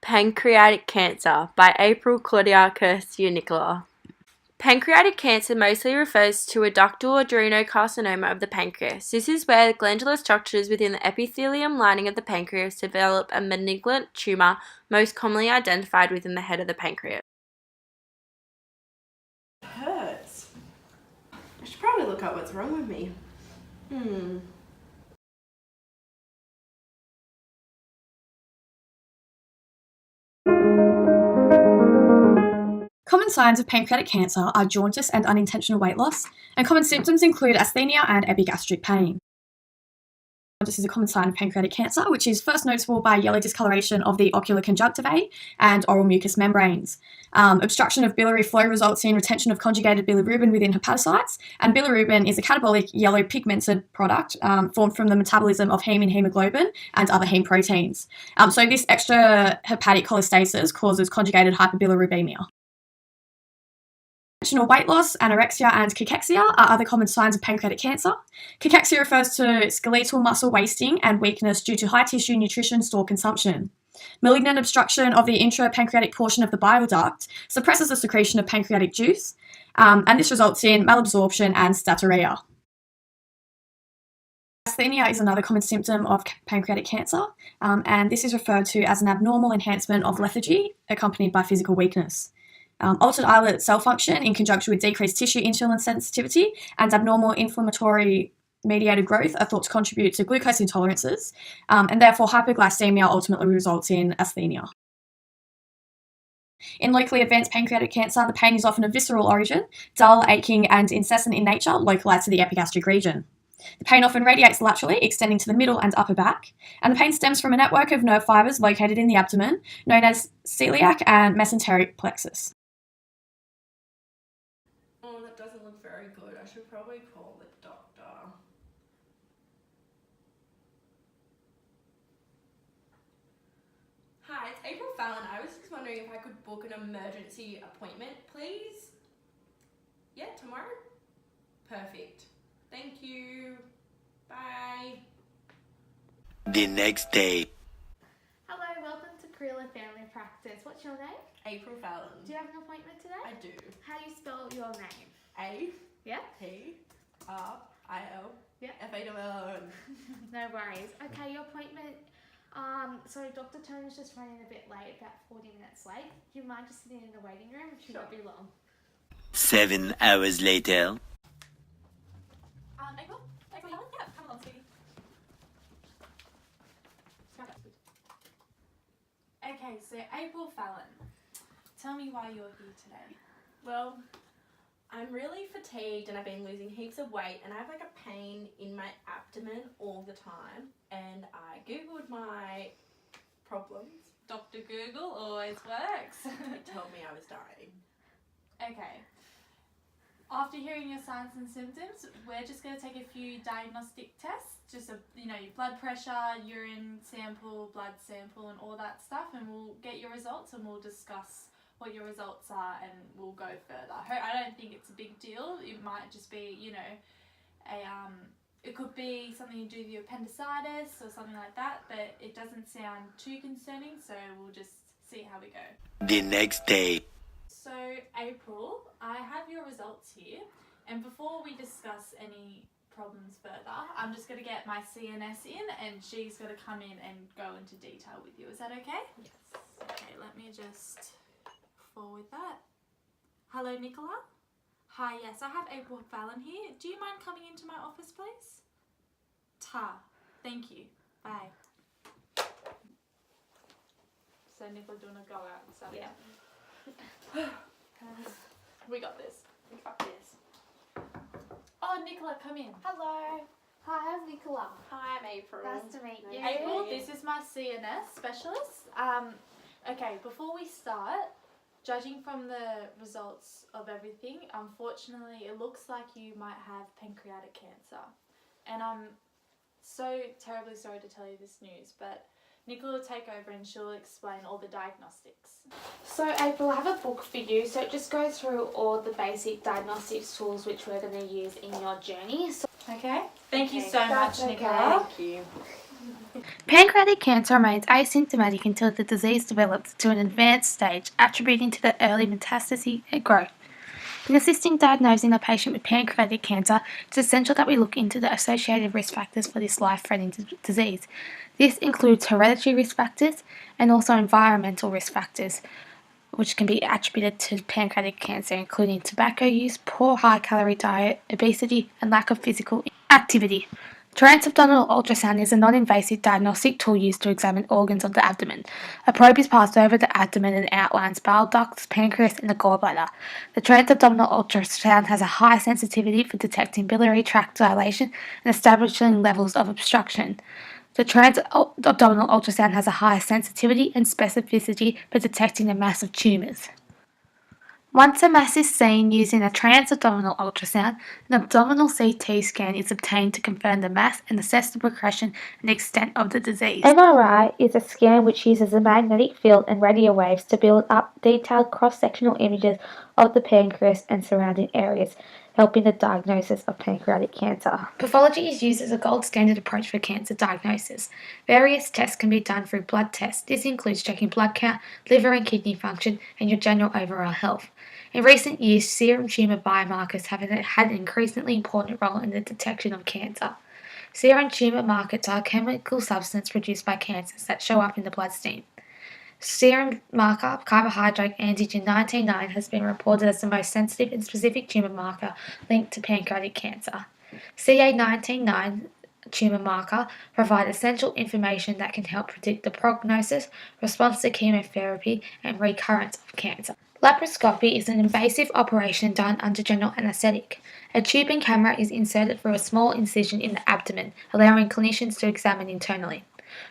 Pancreatic Cancer by April Claudia Curcio Nicola. Pancreatic cancer mostly refers to a ductal adenocarcinoma of the pancreas. This is where glandular structures within the epithelium lining of the pancreas develop a malignant tumor, most commonly identified within the head of the pancreas. It hurts. I should probably look up what's wrong with me. Common signs of pancreatic cancer are jaundice and unintentional weight loss, and common symptoms include asthenia and epigastric pain. Jaundice is a common sign of pancreatic cancer, which is first noticeable by yellow discoloration of the ocular conjunctivae and oral mucous membranes. Obstruction of biliary flow results in retention of conjugated bilirubin within hepatocytes, and bilirubin is a catabolic yellow pigmented product formed from the metabolism of heme and hemoglobin and other heme proteins. So this extra hepatic cholestasis causes conjugated hyperbilirubemia. Weight loss, anorexia, and cachexia are other common signs of pancreatic cancer. Cachexia refers to skeletal muscle wasting and weakness due to high tissue nutrition store consumption. Malignant obstruction of the intrapancreatic portion of the bile duct suppresses the secretion of pancreatic juice, and this results in malabsorption and steatorrhea. Asthenia is another common symptom of pancreatic cancer, and this is referred to as an abnormal enhancement of lethargy accompanied by physical weakness. Altered islet cell function in conjunction with decreased tissue insulin sensitivity and abnormal inflammatory mediated growth are thought to contribute to glucose intolerances, and therefore hypoglycemia ultimately results in asthenia. In locally advanced pancreatic cancer, the pain is often of visceral origin, dull, aching, and incessant in nature, localized to the epigastric region. The pain often radiates laterally, extending to the middle and upper back, and the pain stems from a network of nerve fibers located in the abdomen, known as celiac and mesenteric plexus. Oh, that doesn't look very good. I should probably call the doctor. Hi, it's April Fallon. I was just wondering if I could book an emergency appointment, please. Yeah, tomorrow? Perfect. Thank you. Bye. The next day. Hello, welcome to Creola Family Practice. What's your name? April Fallon. Do you have an appointment today? I do. How do you spell your name? A Yeah? P R I L Yeah. F A L L O N. No worries. Okay, your appointment. So Dr. Tony's just running a bit late, about 40 minutes late. Do you mind just sitting in the waiting room? It should not be long. 7 hours later. April? April, yeah, come along, sweetie. Okay, so April Fallon, tell me why you're here today. Well, I'm really fatigued and I've been losing heaps of weight and I have like a pain in my abdomen all the time, and I googled my problems. Dr. Google always works. It told me I was dying. Okay. After hearing your signs and symptoms, we're just going to take a few diagnostic tests, just your blood pressure, urine sample, blood sample, and all that stuff, and we'll get your results and we'll discuss what your results are and we'll go further. I don't think it's a big deal. It might just be, it could be something to do with your appendicitis or something like that, but it doesn't sound too concerning, so we'll just see how we go. The next day. So, April, I have your results here, and before we discuss any problems further, I'm just going to get my CNS in, and she's going to come in and go into detail with you. Is that okay? Yes. Okay, let me just forward that. Hello, Nicola. Hi, yes, I have April Fallon here. Do you mind coming into my office, please? Thank you. Bye. So, Nicola, do you want to go out and stuff? Yeah. We got this. We got this. Oh, Nicola, come in. Hello. Hi, I'm Nicola. Hi, I'm April. Nice to meet you. April, this is my CNS specialist. Okay, before we start, judging from the results of everything, unfortunately, it looks like you might have pancreatic cancer. And I'm so terribly sorry to tell you this news, but Nicola will take over and she'll explain all the diagnostics. So April, I have a book for you. So it just goes through all the basic diagnostics tools which we're going to use in your journey. So, Okay? Thank you Okay, so that's much, okay. Nicola. Thank you. Pancreatic cancer remains asymptomatic until the disease develops to an advanced stage, attributing to the early metastasis and growth. In assisting diagnosing a patient with pancreatic cancer, it's essential that we look into the associated risk factors for this life-threatening disease. This includes hereditary risk factors and also environmental risk factors, which can be attributed to pancreatic cancer, including tobacco use, poor high-calorie diet, obesity, and lack of physical activity. Transabdominal ultrasound is a non-invasive diagnostic tool used to examine organs of the abdomen. A probe is passed over the abdomen and outlines bile ducts, pancreas, and the gallbladder. The transabdominal ultrasound has a high sensitivity for detecting biliary tract dilation and establishing levels of obstruction. The transabdominal ultrasound has a high sensitivity and specificity for detecting the mass of tumours. Once a mass is seen using a transabdominal ultrasound, an abdominal CT scan is obtained to confirm the mass and assess the progression and extent of the disease. MRI is a scan which uses a magnetic field and radio waves to build up detailed cross-sectional images of the pancreas and surrounding areas, helping the diagnosis of pancreatic cancer. Pathology is used as a gold standard approach for cancer diagnosis. Various tests can be done through blood tests. This includes checking blood count, liver and kidney function, and your general overall health. In recent years, serum tumour biomarkers have had an increasingly important role in the detection of cancer. Serum tumour markers are a chemical substance produced by cancers that show up in the bloodstream. Serum marker carbohydrate antigen 199 has been reported as the most sensitive and specific tumour marker linked to pancreatic cancer. CA199 tumour marker provide essential information that can help predict the prognosis, response to chemotherapy, and recurrence of cancer. Laparoscopy is an invasive operation done under general anaesthetic. A tubing camera is inserted through a small incision in the abdomen, allowing clinicians to examine internally.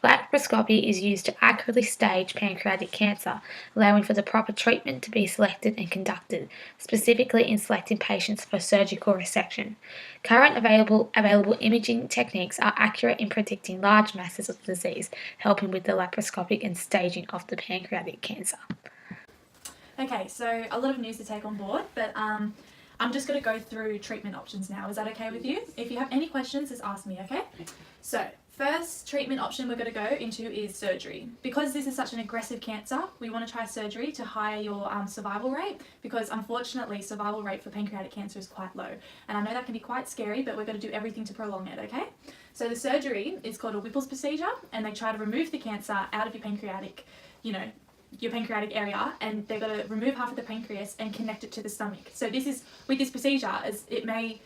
Laparoscopy is used to accurately stage pancreatic cancer, allowing for the proper treatment to be selected and conducted, specifically in selecting patients for surgical resection. Current available imaging techniques are accurate in predicting large masses of the disease, helping with the laparoscopic and staging of the pancreatic cancer. Okay, so a lot of news to take on board, but I'm just going to go through treatment options now. Is that okay with you? If you have any questions, just ask me, okay? So, first treatment option we're going to go into is surgery. Because this is such an aggressive cancer, we want to try surgery to higher your survival rate, because unfortunately survival rate for pancreatic cancer is quite low. And I know that can be quite scary, but we're going to do everything to prolong it, okay? So the surgery is called a Whipple's procedure, and they try to remove the cancer out of your pancreatic, your pancreatic area, and they're going to remove half of the pancreas and connect it to the stomach. So this is, with this procedure, is it may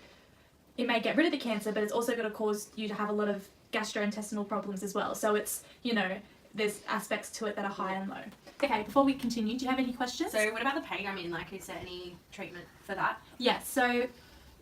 get rid of the cancer, but it's also going to cause you to have a lot of gastrointestinal problems as well. So it's, there's aspects to it that are high and low. Okay, before we continue, do you have any questions? So what about the pain? Is there any treatment for that? Yes, so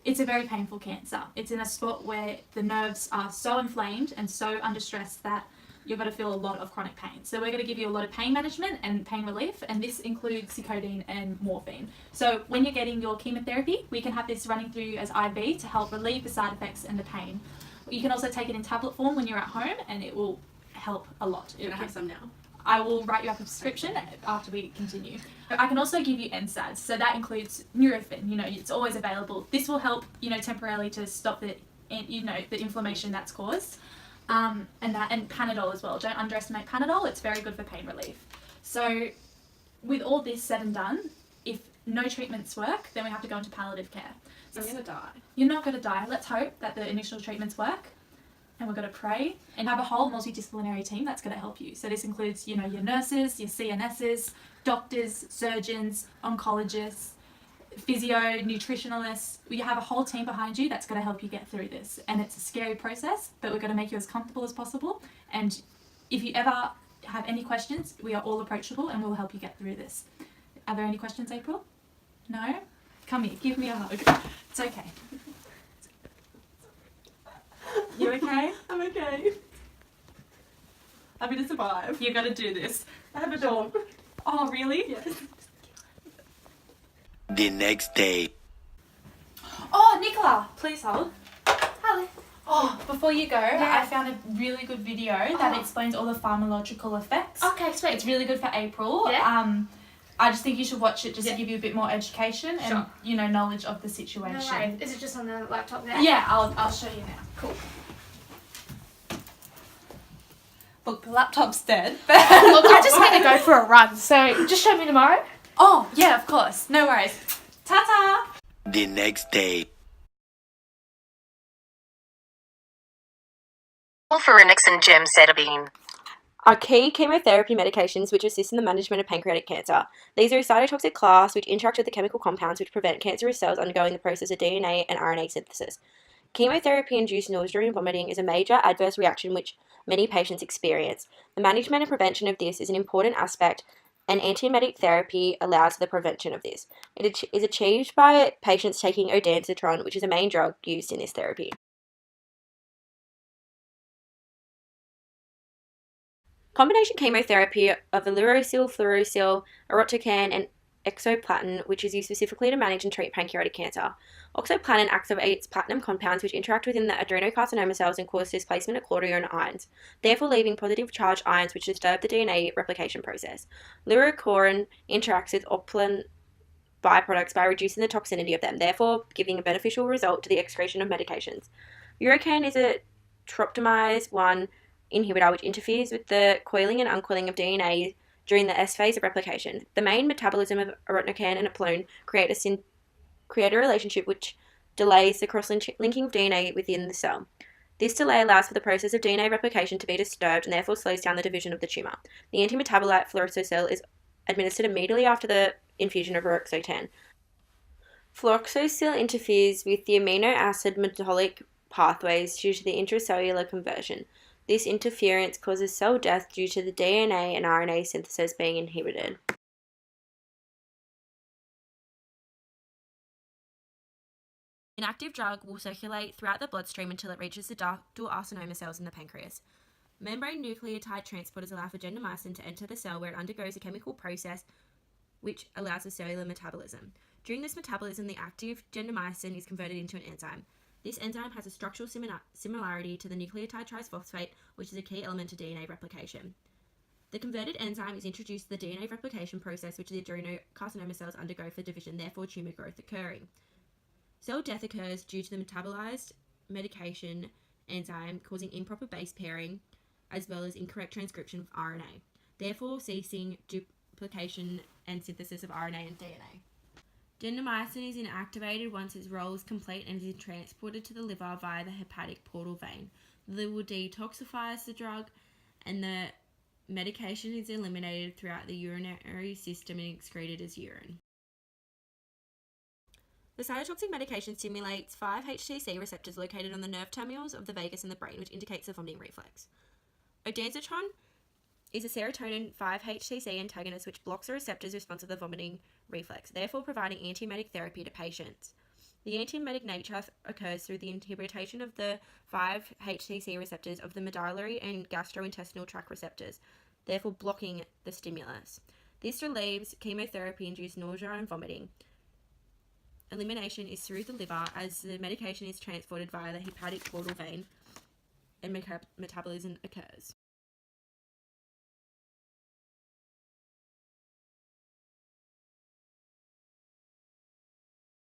it's a very painful cancer. It's in a spot where the nerves are so inflamed and so under stress that you're going to feel a lot of chronic pain. So we're going to give you a lot of pain management and pain relief, and this includes codeine and morphine. So when you're getting your chemotherapy, we can have this running through you as IV to help relieve the side effects and the pain. You can also take it in tablet form when you're at home, and it will help a lot. You're going to have some now? I will write you up a prescription after we continue. I can also give you NSAIDs, so that includes Nurofen. It's always available. This will help, temporarily to stop the inflammation that's caused. And Panadol as well. Don't underestimate Panadol. It's very good for pain relief. So with all this said and done, if no treatments work, then we have to go into palliative care. So I'm going to die. You're not going to die. Let's hope that the initial treatments work. And we're going to pray and have a whole multidisciplinary team that's going to help you. So this includes, your nurses, your CNSs, doctors, surgeons, oncologists, physio, nutritionalists. We have a whole team behind you that's going to help you get through this. And it's a scary process, but we're going to make you as comfortable as possible. And if you ever have any questions, we are all approachable and we'll help you get through this. Are there any questions, April? No? Come here, give me a hug. It's okay. You okay? I'm okay. I'm going to survive. You're going to do this. I have a dog. Oh, really? Yes. The next day. Oh, Nicola, please hold. Hello. Oh, before you go, I found a really good video that explains all the pharmacological effects. Okay, sweet. It's really good for April. Yeah. I just think you should watch it just to give you a bit more education and knowledge of the situation. No worries. Is it just on the laptop there? Yeah, I'll show you now. Cool. Look, the laptop's dead. Look, I just need to go for a run, so just show me tomorrow. Oh, yeah, of course. No worries. Ta-ta! The next day. Phorenix and gemcitabine are key chemotherapy medications which assist in the management of pancreatic cancer. These are a cytotoxic class which interact with the chemical compounds which prevent cancerous cells undergoing the process of DNA and RNA synthesis. Chemotherapy-induced nausea and vomiting is a major adverse reaction which many patients experience. The management and prevention of this is an important aspect, and antiemetic therapy allows for the prevention of this. It is achieved by patients taking ondansetron, which is a main drug used in this therapy. Combination chemotherapy of alirocil, fluorouracil, erotocan, and exoplatin, which is used specifically to manage and treat pancreatic cancer. Oxoplatin activates platinum compounds which interact within the adenocarcinoma cells and cause displacement of chlorine ions, therefore leaving positive charged ions which disturb the DNA replication process. Leucorin interacts with opalin byproducts by reducing the toxicity of them, therefore giving a beneficial result to the excretion of medications. Urocan is a troptamase 1 inhibitor which interferes with the coiling and uncoiling of DNA during the S phase of replication. The main metabolism of erotocan and opalin create a relationship which delays the cross-linking of DNA within the cell. This delay allows for the process of DNA replication to be disturbed and therefore slows down the division of the tumour. The antimetabolite fluorouracil is administered immediately after the infusion of roxotan. Fluorouracil interferes with the amino acid metabolic pathways due to the intracellular conversion. This interference causes cell death due to the DNA and RNA synthesis being inhibited. An active drug will circulate throughout the bloodstream until it reaches the ductal arsinoma cells in the pancreas. Membrane nucleotide transporters allow for gentamicin to enter the cell where it undergoes a chemical process which allows for cellular metabolism. During this metabolism, the active gentamicin is converted into an enzyme. This enzyme has a structural similarity to the nucleotide triphosphate, which is a key element to DNA replication. The converted enzyme is introduced to the DNA replication process, which the adenocarcinoma cells undergo for division, therefore tumour growth occurring. Cell death occurs due to the metabolized medication enzyme causing improper base pairing, as well as incorrect transcription of RNA, therefore ceasing duplication and synthesis of RNA and DNA. Gentamicin is inactivated once its role is complete and is transported to the liver via the hepatic portal vein. The liver detoxifies the drug and the medication is eliminated throughout the urinary system and excreted as urine. The cytotoxic medication stimulates 5-HTC receptors located on the nerve terminals of the vagus and the brain, which indicates the vomiting reflex. Ondansetron is a serotonin 5-HTC antagonist which blocks the receptors responsive to the vomiting reflex, therefore providing antiemetic therapy to patients. The antiemetic nature occurs through the inhibition of the 5-HTC receptors of the medullary and gastrointestinal tract receptors, therefore blocking the stimulus. This relieves chemotherapy-induced nausea and vomiting. Elimination is through the liver as the medication is transported via the hepatic portal vein and metabolism occurs.